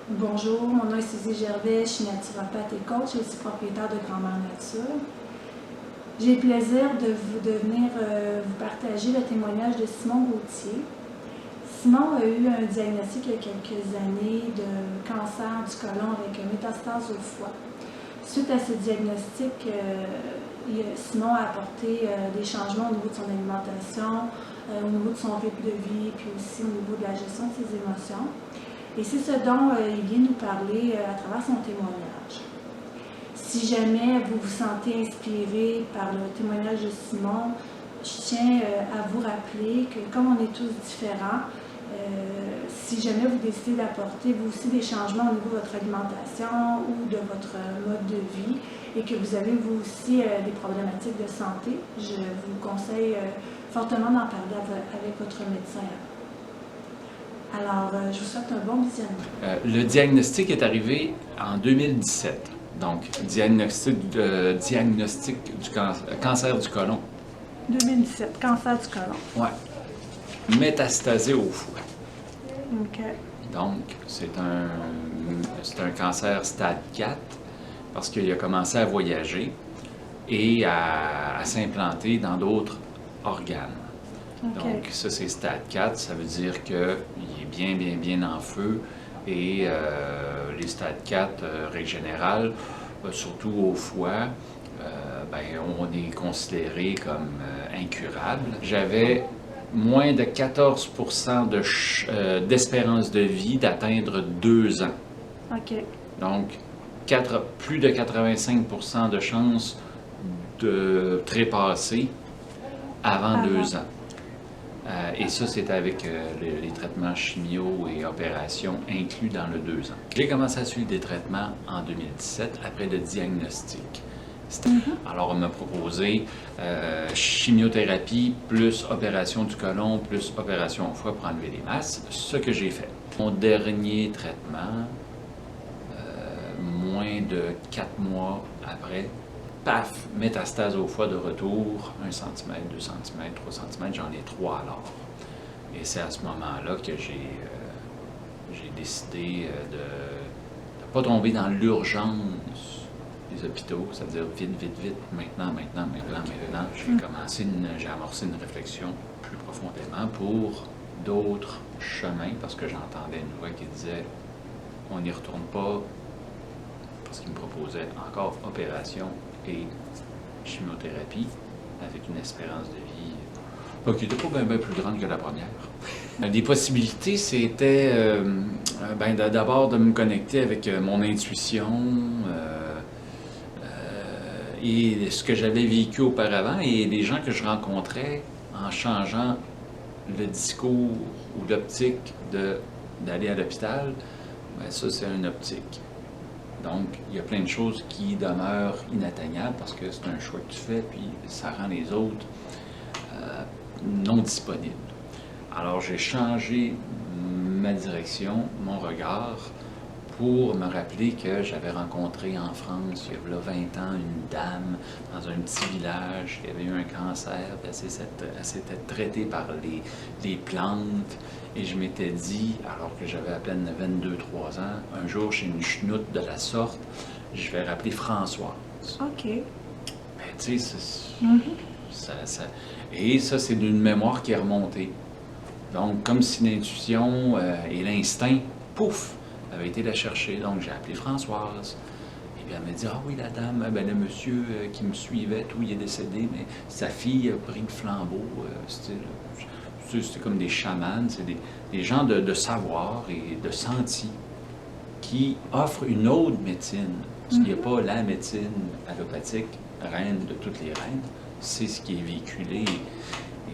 Bonjour, mon nom est Suzy Gervais, je suis naturopathe et coach, je suis aussi propriétaire de Grand-Mère Nature. J'ai le plaisir de venir vous partager le témoignage de Simon Gauthier. Simon a eu un diagnostic il y a quelques années de cancer du côlon avec métastase au foie. Suite à ce diagnostic, Simon a apporté des changements au niveau de son alimentation, au niveau de son rythme de vie, puis aussi au niveau de la gestion de ses émotions. Et c'est ce dont il vient nous parler à travers son témoignage. Si jamais vous vous sentez inspiré par le témoignage de Simon, je tiens à vous rappeler que comme on est tous différents, si jamais vous décidez d'apporter vous aussi des changements au niveau de votre alimentation ou de votre mode de vie et que vous avez vous aussi des problématiques de santé, je vous conseille fortement d'en parler avec votre médecin. Alors, je vous souhaite un bon visionnement. Le diagnostic est arrivé en 2017. Donc, diagnostic du cancer du côlon. 2017, cancer du côlon. Ouais. Métastasé au foie. OK. Donc, c'est un cancer stade 4 parce qu'il a commencé à voyager et à s'implanter dans d'autres organes. Okay. Donc, ça, c'est stade 4. Ça veut dire qu'il est bien en feu. Et les stades 4, règle générale, surtout au foie, on est considéré comme incurable. J'avais moins de 14% d'espérance de vie d'atteindre 2 ans. OK. Donc, plus de 85% de chances de trépasser avant 2 ans. Et ça, c'était avec les traitements chimio et opérations inclus dans le 2 ans. J'ai commencé à suivre des traitements en 2017 après le diagnostic. Alors, on m'a proposé chimiothérapie plus opération du côlon plus opération au foie pour enlever les masses, ce que j'ai fait. Mon dernier traitement, moins de 4 mois après, paf, métastase au foie de retour, 1 cm, 2 cm, 3 cm, j'en ai 3 alors. Et c'est à ce moment-là que j'ai décidé de ne pas tomber dans l'urgence des hôpitaux, c'est-à-dire vite, maintenant. J'ai amorcé une réflexion plus profondément pour d'autres chemins, parce que j'entendais une voix qui disait « on n'y retourne pas », parce qu'il me proposait encore opération et chimiothérapie avec une espérance de vie qui n'était pas bien plus grande que la première. Des possibilités, c'était d'abord de me connecter avec mon intuition et ce que j'avais vécu auparavant et les gens que je rencontrais en changeant le discours ou l'optique d'aller à l'hôpital, ça c'est une optique. Donc, il y a plein de choses qui demeurent inatteignables parce que c'est un choix que tu fais, puis ça rend les autres non disponibles. Alors, j'ai changé ma direction, mon regard, pour me rappeler que j'avais rencontré en France, il y a 20 ans, une dame dans un petit village qui avait eu un cancer, puis elle s'était traitée par les plantes. Et je m'étais dit, alors que j'avais à peine 22-23 ans, un jour, chez une chenoute de la sorte, je vais rappeler Françoise. OK. Ben, tu sais, et ça, c'est d'une mémoire qui est remontée. Donc, comme si l'intuition et l'instinct, pouf, avaient été la chercher. Donc, j'ai appelé Françoise. Et puis, elle m'a dit, ah oui, la dame, le monsieur qui me suivait, tout, il est décédé, mais sa fille a pris le flambeau. C'était comme des chamans, c'est des gens de savoir et de senti qui offrent une autre médecine. Ce qui n'est pas la médecine allopathique, reine de toutes les reines, c'est ce qui est véhiculé et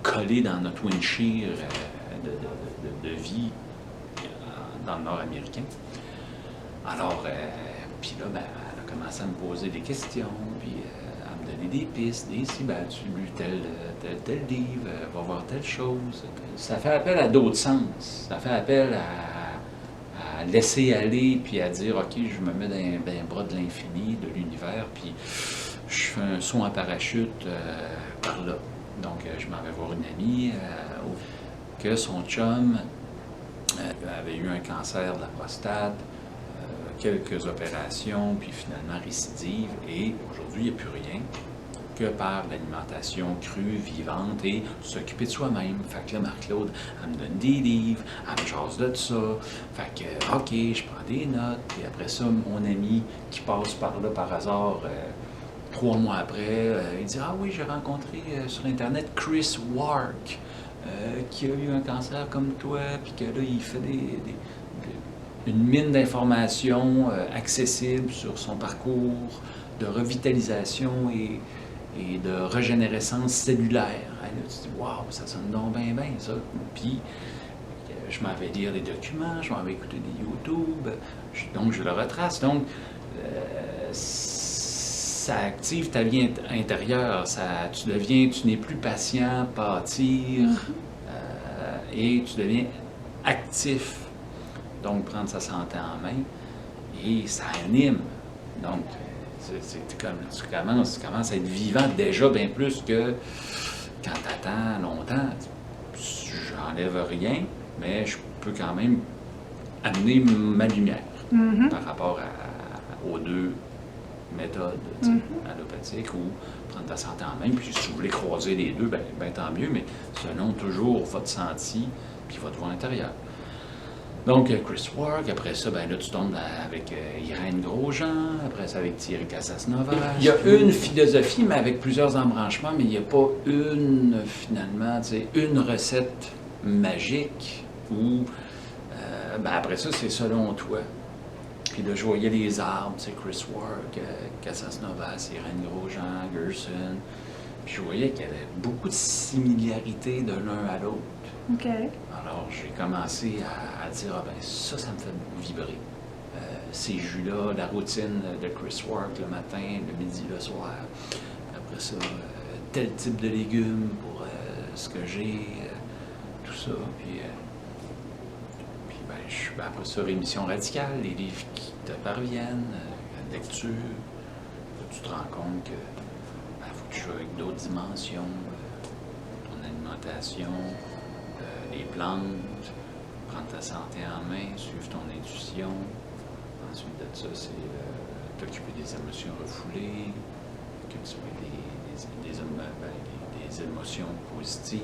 collé dans notre windshield de vie dans le nord américain. Alors, puis là, elle a commencé à me poser des questions, puis à me donner des pistes, tu lu tel livre, va voir telle chose. Ça fait appel à d'autres sens. Ça fait appel à laisser aller, puis à dire, OK, je me mets dans les bras de l'infini, de l'univers, puis je fais un saut en parachute par là. Donc, je m'en vais voir une amie que son chum Elle avait eu un cancer de la prostate, quelques opérations, puis finalement récidive. Et aujourd'hui, il n'y a plus rien que par l'alimentation crue, vivante et s'occuper de soi-même. Fait que là, Marc-Claude, elle me donne des livres, elle me jase de ça. Fait que, OK, je prends des notes. Puis après ça, mon ami qui passe par là par hasard, 3 mois après, il dit « Ah oui, j'ai rencontré sur Internet Chris Wark, qui a eu un cancer comme toi, puis que là, il fait une mine d'informations accessibles sur son parcours de revitalisation et de régénérescence cellulaire. » Là, tu dis, waouh, ça sonne donc bien, bien, ça. Puis, je m'en vais lire des documents, je m'en vais écouter des YouTube, donc je le retrace. Donc, ça active ta vie intérieure, tu n'es plus patient, pâtir, et tu deviens actif. Donc, prendre sa santé en main, et ça anime. Donc, tu commences à être vivant déjà bien plus que quand tu attends longtemps. J'enlève rien, mais je peux quand même amener ma lumière par rapport aux deux méthodes allopathiques ou prendre ta santé en main. Puis si vous voulez croiser les deux, ben tant mieux, mais selon toujours votre senti puis votre voix intérieure. Donc, Chris Wark, après ça, ben là, tu tombes avec Irène Grosjean, après ça avec Thierry Casasnovas. Il y a une philosophie, mais avec plusieurs embranchements, mais il n'y a pas finalement, une recette magique où, après ça, c'est selon toi. Puis là, je voyais les arbres, Chris Wark, Casasnovas, Irène Grosjean, Gerson. Puis je voyais qu'il y avait beaucoup de similarités de l'un à l'autre. OK. Alors, j'ai commencé à dire, ça me fait vibrer. Ces jus-là, la routine de Chris Wark le matin, le midi, le soir. Après ça, tel type de légumes pour ce que j'ai, tout ça. Puis après ça, rémission radicale, les livres qui te parviennent, la lecture. Là, tu te rends compte que faut que tu joues avec d'autres dimensions, ton alimentation, les plantes, prendre ta santé en main, suivre ton intuition. Ensuite de ça, c'est t'occuper des émotions refoulées, cultiver des émotions positives,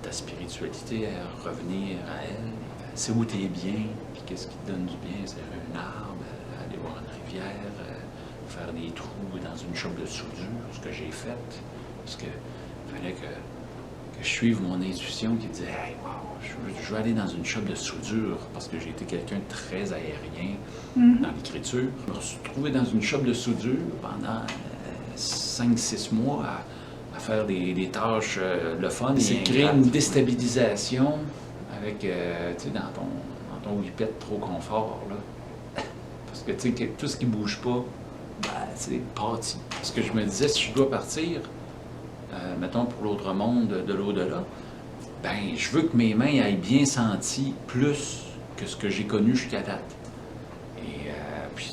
ta spiritualité, revenir à elle. C'est où tu es bien, puis qu'est-ce qui te donne du bien, c'est un arbre, aller voir une rivière, faire des trous dans une chope de soudure, ce que j'ai fait, parce que fallait que je suive mon intuition qui disait « Hey, wow, je veux aller dans une shop de soudure » parce que j'ai été quelqu'un de très aérien dans l'écriture. Je me suis trouvé dans une shop de soudure pendant 5-6 mois à faire des tâches le fun. C'est créer une déstabilisation avec, tu sais, dans ton whippet trop confort, là. Parce que, tu sais, tout ce qui bouge pas, c'est parti. Parce que je me disais, si je dois partir, mettons pour l'autre monde de l'au-delà, je veux que mes mains aient bien senti plus que ce que j'ai connu jusqu'à date. Et puis,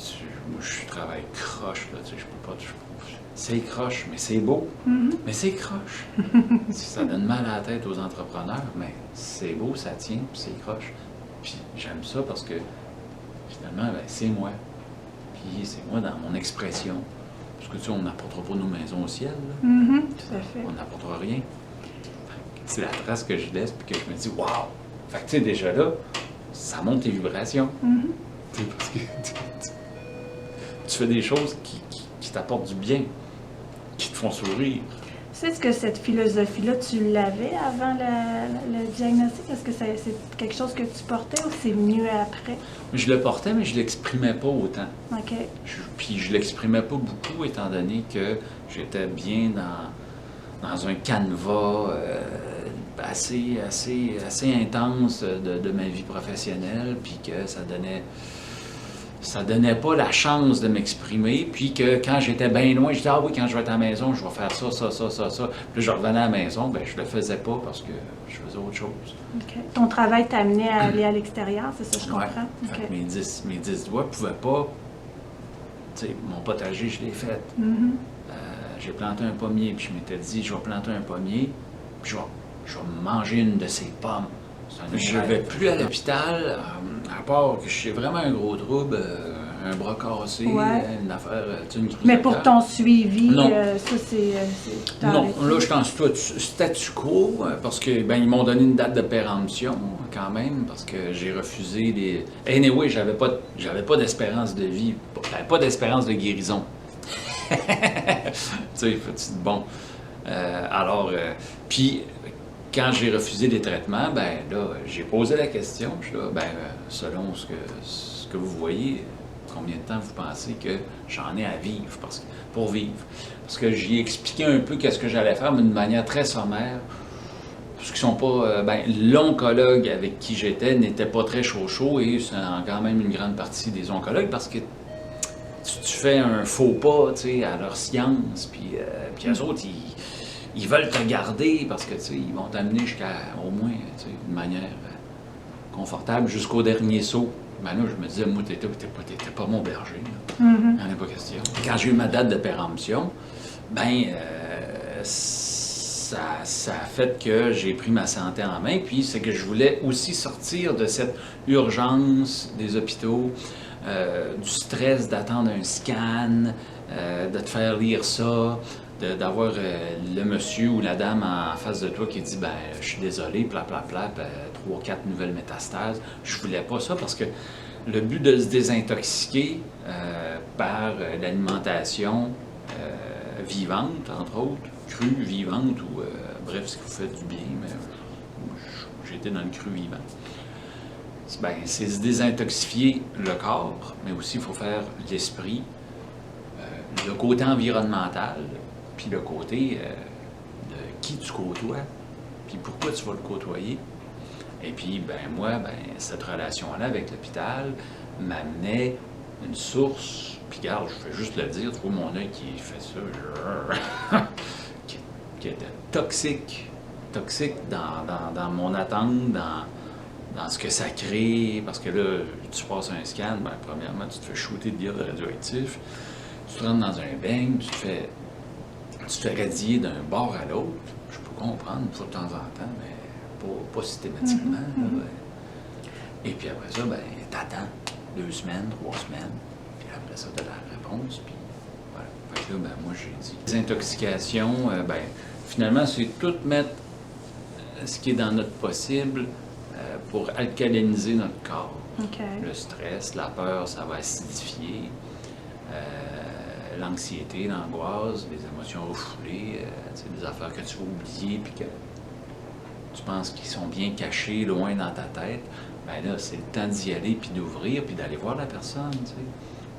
moi, je travaille croche, là, tu sais, je peux pas... C'est croche, mais c'est beau. Mais c'est croche. Ça donne mal à la tête aux entrepreneurs, mais c'est beau, ça tient, puis c'est croche. Puis j'aime ça parce que, finalement, c'est moi. Puis c'est moi dans mon expression. Parce que, tu sais, on n'apportera pas nos maisons au ciel. Tout à fait. On n'apportera rien. C'est la trace que je laisse, puis que je me dis, waouh! Fait que, tu sais, déjà là, ça monte tes vibrations. Tu sais, parce que tu fais des choses qui t'apportent du bien, qui te font sourire. Est-ce que cette philosophie-là, tu l'avais avant le diagnostic? Est-ce que c'est quelque chose que tu portais ou c'est venu après? Je le portais, mais je ne l'exprimais pas autant. OK. Puis je ne l'exprimais pas beaucoup, étant donné que j'étais bien dans un canevas assez intense de ma vie professionnelle, puis que ça donnait pas la chance de m'exprimer, puis que quand j'étais bien loin, je disais « Ah oui, quand je vais être à la maison, je vais faire ça, ça, ça, ça, ça. » Puis je revenais à la maison, je le faisais pas parce que je faisais autre chose. OK. Ton travail t'a amené à aller à l'extérieur, c'est ça, je comprends? Ouais. Okay. Mes 10 doigts ne pouvaient pas... Tu sais, mon potager, je l'ai fait. J'ai planté un pommier, puis je m'étais dit « Je vais planter un pommier, puis je vais manger une de ces pommes. » Je ne vais plus à l'hôpital, à part que j'ai vraiment un gros trouble, un bras cassé, une affaire, une crise Mais de pour cœur. ton suivi, Non. ça, c'est Non, arrêté. là, je suis en statu quo, parce que ben ils m'ont donné une date de péremption, quand même, parce que j'ai refusé les... Anyway, j'avais pas d'espérance de vie, pas d'espérance de guérison. Tu sais, bon. Puis, quand j'ai refusé les traitements, ben là, j'ai posé la question, je suis là, selon ce que vous voyez, combien de temps vous pensez que j'en ai à vivre, pour vivre? Parce que j'y ai expliqué un peu qu'est-ce que j'allais faire, mais d'une manière très sommaire, parce qu'ils sont pas... l'oncologue avec qui j'étais n'était pas très chaud, et c'est quand même une grande partie des oncologues, parce que tu fais un faux pas, tu sais, à leur science, puis eux autres, ils veulent te garder parce que, tu sais, ils vont t'amener jusqu'à, au moins, tu sais, d'une manière confortable, jusqu'au dernier saut. Ben là, je me disais, moi, t'étais pas mon berger, là. Il n'y en a pas question. Quand j'ai eu ma date de péremption, ça a fait que j'ai pris ma santé en main, puis c'est que je voulais aussi sortir de cette urgence des hôpitaux, du stress d'attendre un scan, de te faire lire ça, d'avoir le monsieur ou la dame en face de toi qui dit je suis désolé, 3 ou 4 nouvelles métastases. Je voulais pas ça parce que le but de se désintoxiquer par l'alimentation vivante, entre autres, crue, vivante, ou bref, ce qui vous fait du bien, mais j'étais dans le cru vivant. C'est se désintoxifier le corps, mais aussi il faut faire l'esprit, le côté environnemental, puis le côté de qui tu côtoies, puis pourquoi tu vas le côtoyer. Et puis, cette relation-là avec l'hôpital m'amenait une source, puis regarde, je fais juste le dire, tu vois mon œil qui fait ça, qui était toxique dans mon attente, dans ce que ça crée, parce que là, tu passes un scan, premièrement, tu te fais shooter de gaz radioactif, tu te rentres dans un beigne, tu te fais radier d'un bord à l'autre. Je peux comprendre une fois de temps en temps, mais pas systématiquement. Là, Et puis après ça, t'attends 2 semaines, 3 semaines, puis après ça, t'as la réponse, puis voilà. Fait que là, moi, j'ai dit. Les intoxications, finalement, c'est tout mettre ce qui est dans notre possible pour alcaliniser notre corps. Okay. Le stress, la peur, ça va acidifier. L'anxiété, l'angoisse, les émotions refoulées, des affaires que tu vas oublier puis que tu penses qu'ils sont bien cachés, loin dans ta tête, là, c'est le temps d'y aller puis d'ouvrir puis d'aller voir la personne,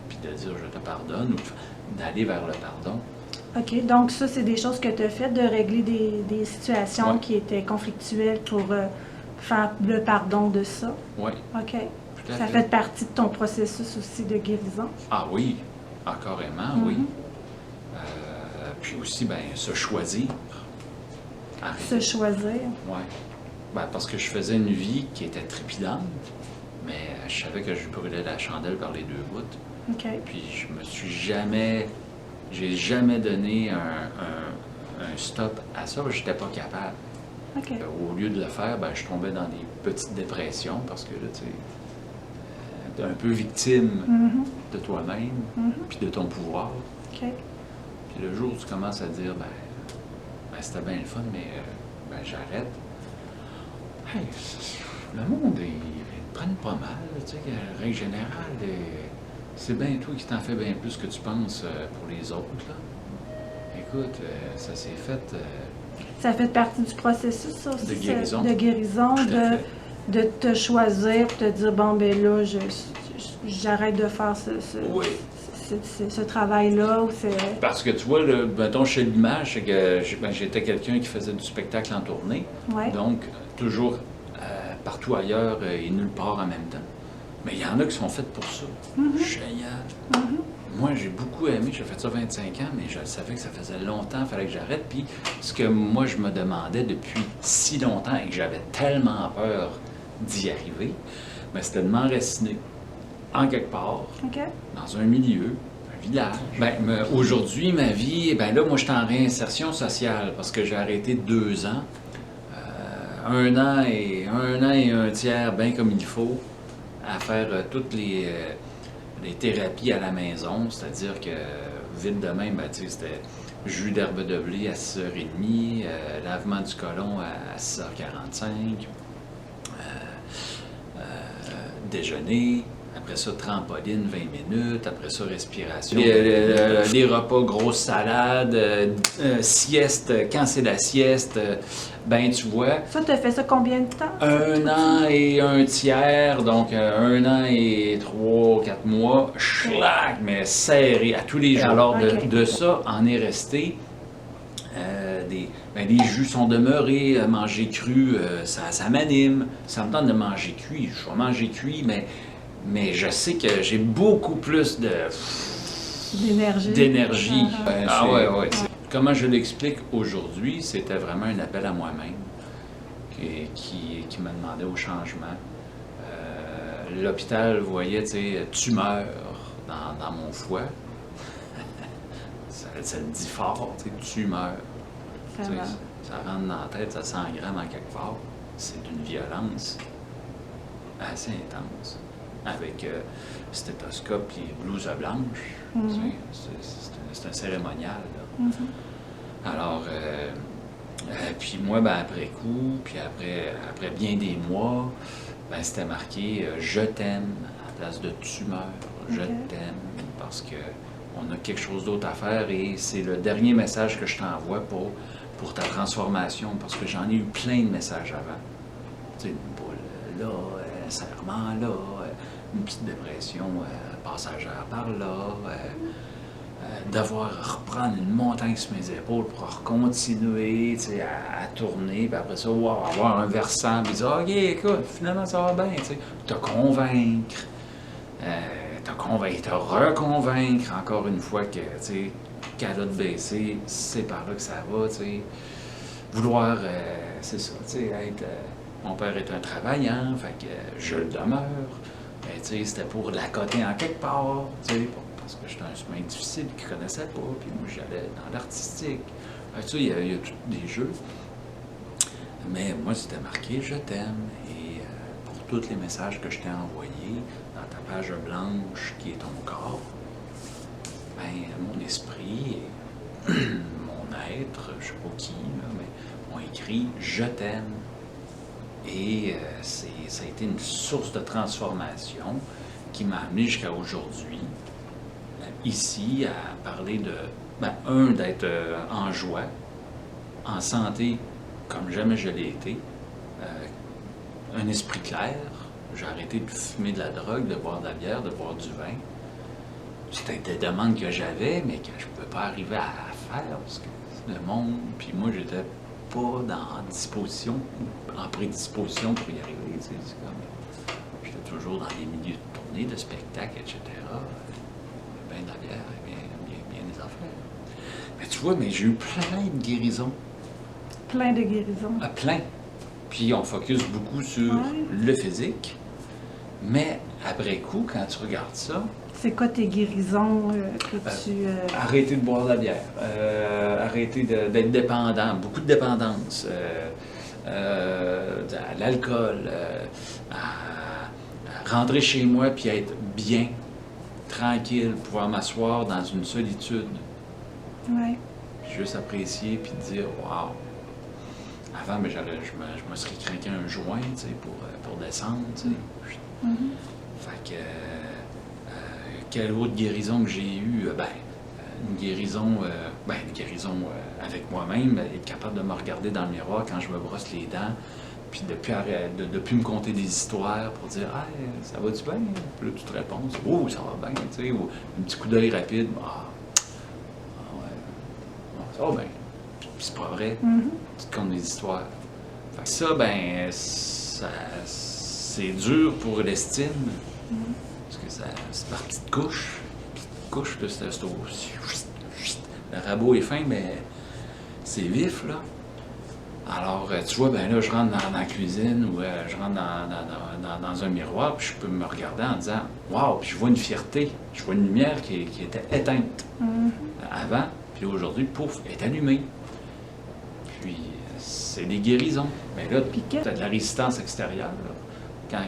puis de dire « je te pardonne » ou d'aller vers le pardon. OK. Donc ça, c'est des choses que tu as faites, de régler des situations qui étaient conflictuelles pour faire le pardon de ça? Oui. OK. Ça fait partie de ton processus aussi de guérison? Ah oui, carrément, oui. Puis aussi, se choisir. Arrêter. Se choisir? Oui. Parce que je faisais une vie qui était trépidante, mais je savais que je brûlais la chandelle par les 2 bouts. OK. Puis j'ai jamais donné un stop à ça, parce que j'étais pas capable. OK. Au lieu de le faire, je tombais dans des petites dépressions, parce que là, tu sais, t'es un peu victime de toi-même, puis de ton pouvoir. OK. Puis le jour où tu commences à dire, c'était bien le fun, mais j'arrête. Hey, le monde, ils prennent pas mal, tu sais, règle générale, c'est bien toi qui t'en fais bien plus que tu penses pour les autres, là. Écoute, ça s'est fait... ça fait partie du processus, ça aussi, de guérison. De guérison, de te choisir, de te dire, là, j'arrête de faire ce travail-là. Parce que tu vois, mettons, chez l'image, c'est que j'étais quelqu'un qui faisait du spectacle en tournée. Ouais. Donc, toujours partout ailleurs et nulle part en même temps. Mais il y en a qui sont faites pour ça. Génial. Moi, j'ai beaucoup aimé, j'ai fait ça 25 ans, mais je savais que ça faisait longtemps, il fallait que j'arrête. Puis, ce que moi, je me demandais depuis si longtemps et que j'avais tellement peur d'y arriver, c'était de m'enraciner en quelque part, dans un milieu, un village. Aujourd'hui, ma vie, là, moi, je suis en réinsertion sociale parce que j'ai arrêté 2 ans. un an et un tiers, bien comme il faut, à faire toutes les thérapies à la maison, c'est-à-dire que vite de même, ben, c'était jus d'herbe de blé à 6h30, lavement du côlon à 6h45, déjeuner, après ça trampoline 20 minutes, après ça respiration. Les repas, grosse salade, sieste, quand c'est la sieste, ben tu vois. Ça, tu as fait ça combien de temps? 1 an et un tiers, donc 1 an et 3-4 mois, schlac, mais serré à tous les jours. Alors de ça, en est resté. Les jus sont demeurés, manger cru, ça m'anime. Ça me tente de manger cuit. Je vais manger cuit, mais je sais que j'ai beaucoup plus d'énergie. Ouais. Comment je l'explique aujourd'hui, c'était vraiment un appel à moi-même qui m'a demandé au changement. L'hôpital voyait, tumeur dans mon foie. Ça le dit fort, tumeur. Ça rentre dans la tête, ça s'engramme en quelque part. C'est d'une violence assez intense. Avec stéthoscope et blouse blanche. C'est un cérémonial. Là. Alors, puis moi, ben, après coup, puis après bien des mois, ben, c'était marqué « Je t'aime » à la place de « tumeur ». Je t'aime parce qu'on a quelque chose d'autre à faire et c'est le dernier message que je t'envoie pour ta transformation parce que j'en ai eu plein de messages avant. Tu sais, une boule là, un serrement là, une petite dépression passagère par là, devoir reprendre une montagne sur mes épaules pour continuer à tourner, puis après ça, wow, avoir un versant, puis dire « OK, écoute, finalement ça va bien », te convaincre, te reconvaincre encore une fois que, calotte baissée, c'est par là que ça va, vouloir, c'est ça, être... mon père est un travaillant, fait que je le demeure. Mais c'était pour l'accoter en quelque part, parce que j'étais un chemin difficile qu'il ne connaissait pas, puis moi j'allais dans l'artistique. Il y a tous des jeux. Mais moi c'était marqué « Je t'aime » et pour tous les messages que je t'ai envoyés dans ta page blanche qui est ton corps, ben, mon esprit et mon être, je ne sais pas qui, là, mais ont écrit « Je t'aime ». Et ça a été une source de transformation qui m'a amené jusqu'à aujourd'hui, ici, à parler de, d'être en joie, en santé comme jamais je l'ai été, un esprit clair, j'ai arrêté de fumer de la drogue, de boire de la bière, de boire du vin. C'était des demandes que j'avais, mais que je ne pouvais pas arriver à faire, parce que le monde, puis moi, j'étais pas en prédisposition pour y arriver. C'est comme, j'étais toujours dans les milieux de tournée, de spectacles, etc. Bien de la bière, bien des affaires. Mais tu vois, j'ai eu plein de guérisons. Plein de guérisons. Plein. Puis on focus beaucoup sur le physique. Mais après coup, quand tu regardes ça... C'est quoi tes guérisons que tu... Arrêter de boire de la bière, arrêter d'être dépendant, beaucoup de dépendance, à l'alcool, à rentrer chez moi puis être bien, tranquille, pouvoir m'asseoir dans une solitude. Oui. Juste apprécier puis dire « wow ». Avant, je me serais craqué un joint pour descendre. Fait que... quelle autre guérison que j'ai eue? Une guérison avec moi-même, être capable de me regarder dans le miroir quand je me brosse les dents, puis de plus me conter des histoires pour dire « Ah, ça va-tu bien? » Puis là, tu te réponds « Oh, ça va bien, tu sais, ou un petit coup d'œil rapide, ça va bien. » Puis c'est pas vrai, tu te comptes des histoires. Fait que ça, c'est dur pour l'estime, parce que c'est par petites couches. Là, c'est le rabot est fin, mais c'est vif, là. Alors, tu vois, là, je rentre dans la cuisine ou je rentre dans un miroir, puis je peux me regarder en disant « Wow! » Puis je vois une fierté, je vois une lumière qui était éteinte avant, puis aujourd'hui, pouf, elle est allumée. Puis, c'est des guérisons. Mais là, Puis tu as de la résistance extérieure. Là.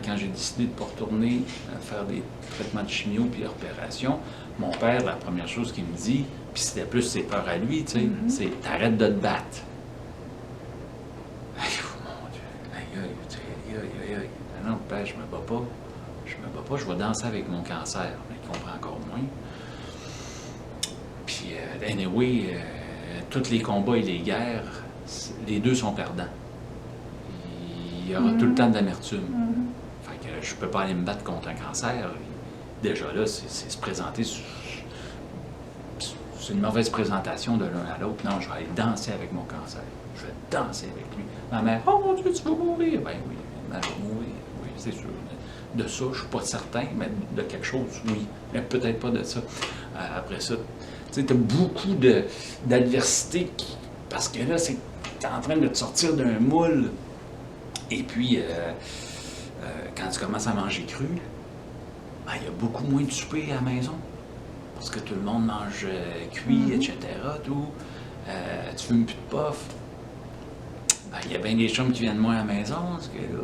Quand j'ai décidé de ne pas retourner faire des traitements de chimio puis opération, mon père, la première chose qu'il me dit, puis c'était plus ses peurs à lui, tu sais, c'est « t'arrêtes de te battre ». Aïe, mon Dieu, aïe, aïe. Non, père, je me bats pas. Je vais danser avec mon cancer. Mais il comprend encore moins. Puis, anyway, tous les combats et les guerres, les deux sont perdants. Il y aura tout le temps de l'amertume. Fait que je peux pas aller me battre contre un cancer. Déjà là, c'est se présenter. C'est une mauvaise présentation de l'un à l'autre. Non, je vais aller danser avec mon cancer. Je vais danser avec lui. Ma mère, oh mon Dieu, tu vas mourir. Ben oui, ma mère va mourir. Oui, c'est sûr. De ça, je ne suis pas certain, mais de quelque chose, oui. Mais peut-être pas de ça. Après ça, tu sais, tu as beaucoup d'adversité parce que là, tu es en train de te sortir d'un moule. Et puis, quand tu commences à manger cru, ben, il y a beaucoup moins de souper à la maison. Parce que tout le monde mange cuit, etc. Tout. Tu fumes plus de puff. Ben, il y a bien des chums qui viennent moins à la maison. Parce que là,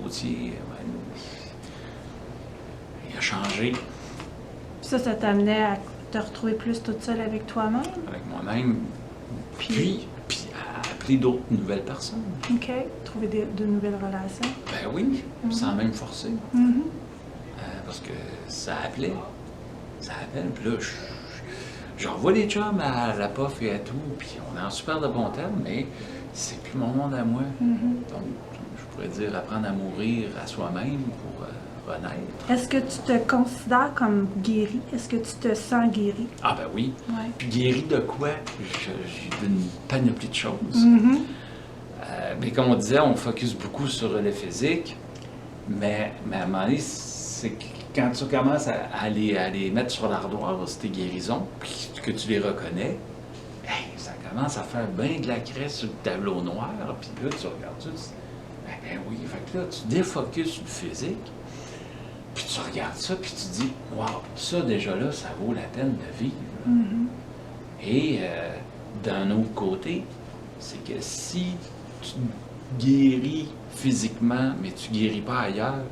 Gauthier, ben, il a changé. Ça t'amenait à te retrouver plus toute seule avec toi-même? Avec moi-même. Puis à appeler d'autres nouvelles personnes. OK. Trouver de nouvelles relations. Ben oui, sans même forcer. Parce que ça appelait. Ça appelle. Puis là, j'envoie des chums à la POF et à tout. Puis on est en super de bons termes, mais c'est plus mon monde à moi. Donc, je pourrais dire apprendre à mourir à soi-même pour renaître. Est-ce que tu te considères comme guéri? Est-ce que tu te sens guéri? Ah ben oui. Ouais. Puis guéri de quoi? J'ai d'une panoplie de choses. Mais comme on disait, on focus beaucoup sur le physique. Mais à un moment donné, c'est que quand tu commences à les mettre sur l'ardoise, tes guérisons, puis que tu les reconnais, hey, ça commence à faire bien de la craie sur le tableau noir. Puis là, tu regardes ça, tu dis, ben oui, fait que là, tu défocuses sur le physique. Puis tu regardes ça, puis tu dis, wow, ça déjà là, ça vaut la peine de vivre. Et d'un autre côté, c'est que si tu guéris physiquement, mais tu guéris pas ailleurs,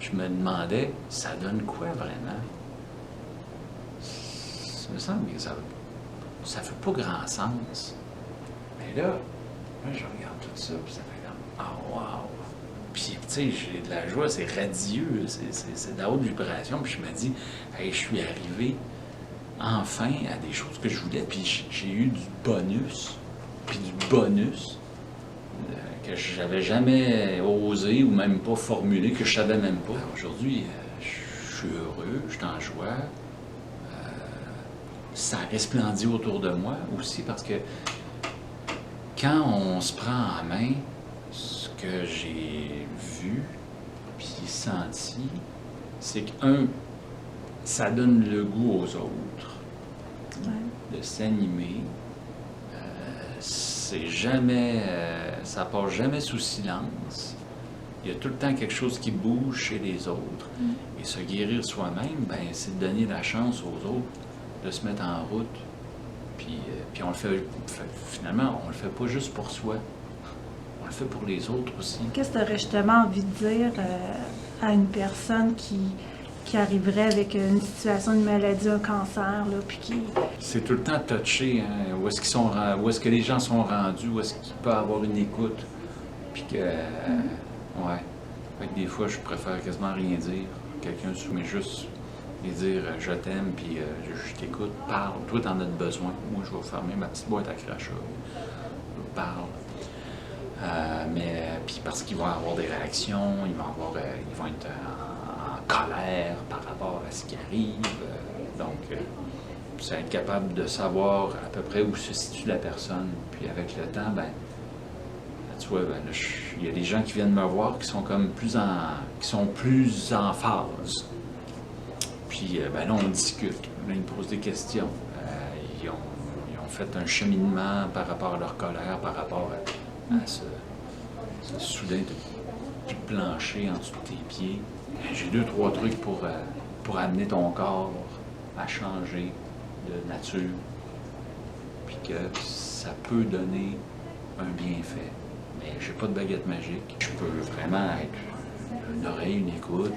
je me demandais, ça donne quoi vraiment? Ça me semble que ça fait pas grand sens. Mais là, je regarde tout ça, puis ça fait comme, oh wow! Puis, tu sais, j'ai de la joie, c'est radieux, c'est de la haute vibration. Puis je me dis, hey, je suis arrivé enfin à des choses que je voulais. Puis j'ai eu du bonus, que j'avais jamais osé ou même pas formulé, que je savais même pas. Aujourd'hui, je suis heureux, je suis en joie. Ça resplendit autour de moi aussi parce que quand on se prend en main, ce que j'ai vu puis senti, c'est que, ça donne le goût aux autres de s'animer. C'est jamais, ça passe jamais sous silence. Il y a tout le temps quelque chose qui bouge chez les autres. Et se guérir soi-même, ben, c'est de donner la chance aux autres de se mettre en route. Puis on le fait, finalement, on le fait pas juste pour soi. On le fait pour les autres aussi. Qu'est-ce que tu aurais justement envie de dire à une personne qui arriverait avec une situation, une maladie, un cancer, là, puis qui... C'est tout le temps touché, hein, où est-ce que les gens sont rendus, où est-ce qu'ils peuvent avoir une écoute, puis que, ouais, fait que des fois, je préfère quasiment rien dire. Quelqu'un soumet juste et dire « je t'aime », puis je t'écoute, parle, toi t'en as besoin, moi je vais fermer ma petite boîte à crachat, parle. Mais puis parce qu'ils vont avoir des réactions, ils vont être en colère par rapport à ce qui arrive. Donc, c'est être capable de savoir à peu près où se situe la personne. Puis avec le temps, ben, tu vois, ben, il y a des gens qui viennent me voir qui sont comme plus en phase. Puis ben là, on discute. Là, ils me posent des questions. Ils ont fait un cheminement par rapport à leur colère, par rapport à ce soudain de plancher en dessous de tes pieds. J'ai 2-3 trucs pour amener ton corps à changer de nature. Puis que ça peut donner un bienfait. Mais j'ai pas de baguette magique. Je peux vraiment être une oreille, une écoute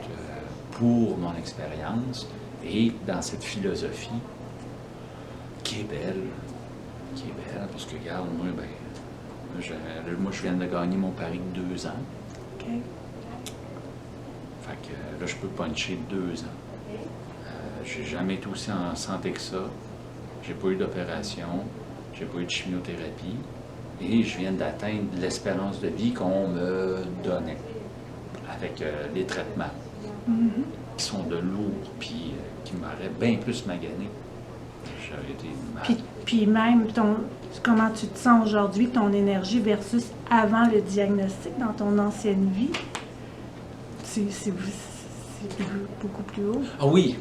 pour mon expérience et dans cette philosophie qui est belle, parce que regarde, moi je viens de gagner mon pari de 2 ans. OK. Fait que là, je peux puncher 2 ans. J'ai jamais été aussi en santé que ça. J'ai pas eu d'opération, j'ai pas eu de chimiothérapie et je viens d'atteindre l'espérance de vie qu'on me donnait avec les traitements qui sont de lourd puis qui m'auraient bien plus magané. J'aurais été mal. Puis même, comment tu te sens aujourd'hui, ton énergie versus avant le diagnostic dans ton ancienne vie, c'est beaucoup plus haut. Ah oui!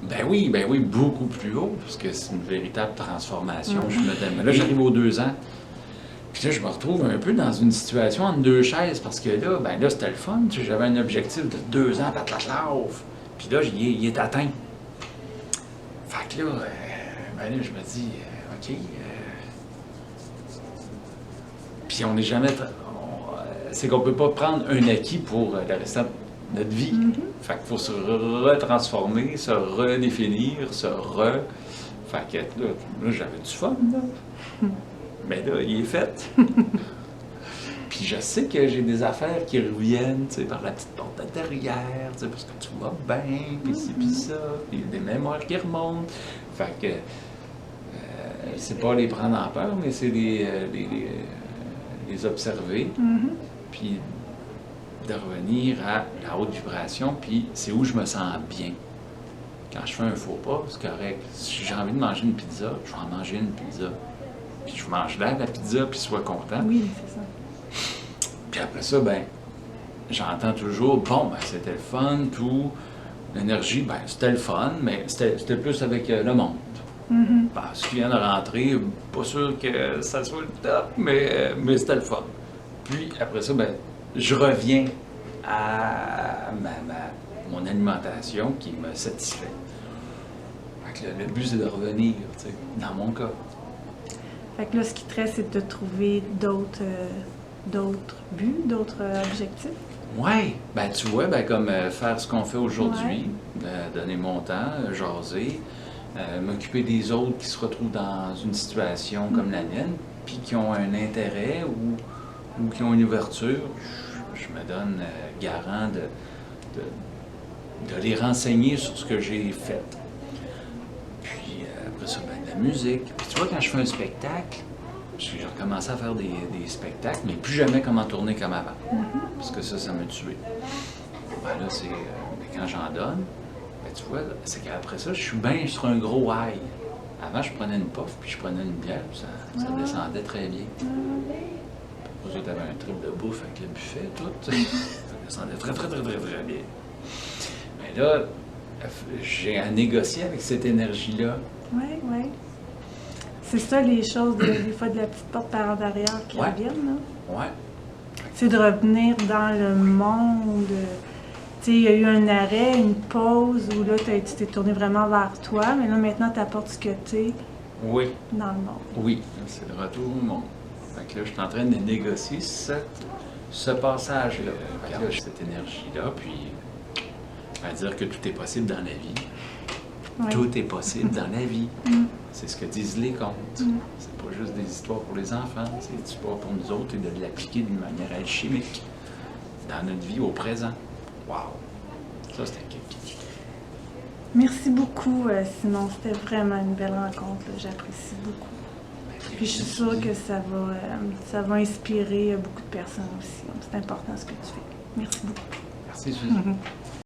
Ben oui, beaucoup plus haut, parce que c'est une véritable transformation. Mais là, j'arrive aux 2 ans. Puis là, je me retrouve un peu dans une situation entre 2 chaises, parce que là, c'était le fun. Tu sais, j'avais un objectif de 2 ans, patlatlauf. Puis là, il est atteint. Fait que là, là, je me dis, OK. Puis on n'est jamais. C'est qu'on peut pas prendre un acquis pour le restant de notre vie. Fait qu'il faut se retransformer, se redéfinir, Fait que là j'avais du fun, là. Mais là, il est fait. Puis je sais que j'ai des affaires qui reviennent, tu sais, par la petite porte derrière, tu sais, parce que tu vas bien, puis ci, puis ça, puis des mémoires qui remontent. Fait que c'est pas les prendre en peur, mais c'est les observer, puis de revenir à la haute vibration, puis c'est où je me sens bien. Quand je fais un faux pas, c'est correct. Si j'ai envie de manger une pizza, je vais en manger une pizza. Puis je mange la pizza, puis sois content. Oui, c'est ça. Puis après ça, j'entends toujours, c'était le fun, tout. L'énergie, c'était le fun, mais c'était plus avec le monde. Parce qu'il vient de rentrer, pas sûr que ça soit le top, mais c'était le fun. Puis après ça, je reviens à mon alimentation qui me satisfait. Fait que le but, c'est de revenir, tu sais, dans mon cas. Fait que là, ce qui te reste, c'est de trouver d'autres buts, d'autres objectifs? Oui, tu vois, comme faire ce qu'on fait aujourd'hui, donner mon temps, jaser, m'occuper des autres qui se retrouvent dans une situation comme la mienne, puis qui ont un intérêt ou qui ont une ouverture. Je me donne garant de les renseigner sur ce que j'ai fait. Puis après ça, de la musique. Puis tu vois, quand je fais un spectacle, j'ai recommencé à faire des spectacles, mais plus jamais comment tourner comme avant. Parce que ça m'a tué. Là, c'est quand j'en donne, tu vois, c'est qu'après ça, je suis bien sur un gros high. Avant, je prenais une puff, puis je prenais une bière, puis ça descendait très bien. Vous autres avaient un trip de bouffe avec le buffet, tout. Ça descendait très, très, très, très, très bien. Mais là, j'ai à négocier avec cette énergie-là. Oui. C'est ça, les choses, des fois, de la petite porte par en arrière qui reviennent, là. Oui. C'est de revenir dans le monde. Tu sais, il y a eu un arrêt, une pause, où là, tu t'es tourné vraiment vers toi, mais là, maintenant, tu apportes ce que tu es dans le monde. Oui, c'est le retour au monde. Fait que là, je suis en train de négocier ce passage-là. Fait que là, j'ai cette énergie-là, puis à dire que tout est possible dans la vie. Oui. Tout est possible dans la vie. C'est ce que disent les contes. C'est pas juste des histoires pour les enfants, c'est des histoires pour nous autres et de l'appliquer d'une manière alchimique dans notre vie au présent. Wow! Ça, c'était quelque. Merci beaucoup, Simon. C'était vraiment une belle rencontre. J'apprécie beaucoup. Puis je suis sûre que ça va inspirer beaucoup de personnes aussi. C'est important ce que tu fais. Merci beaucoup. Merci, Suzy.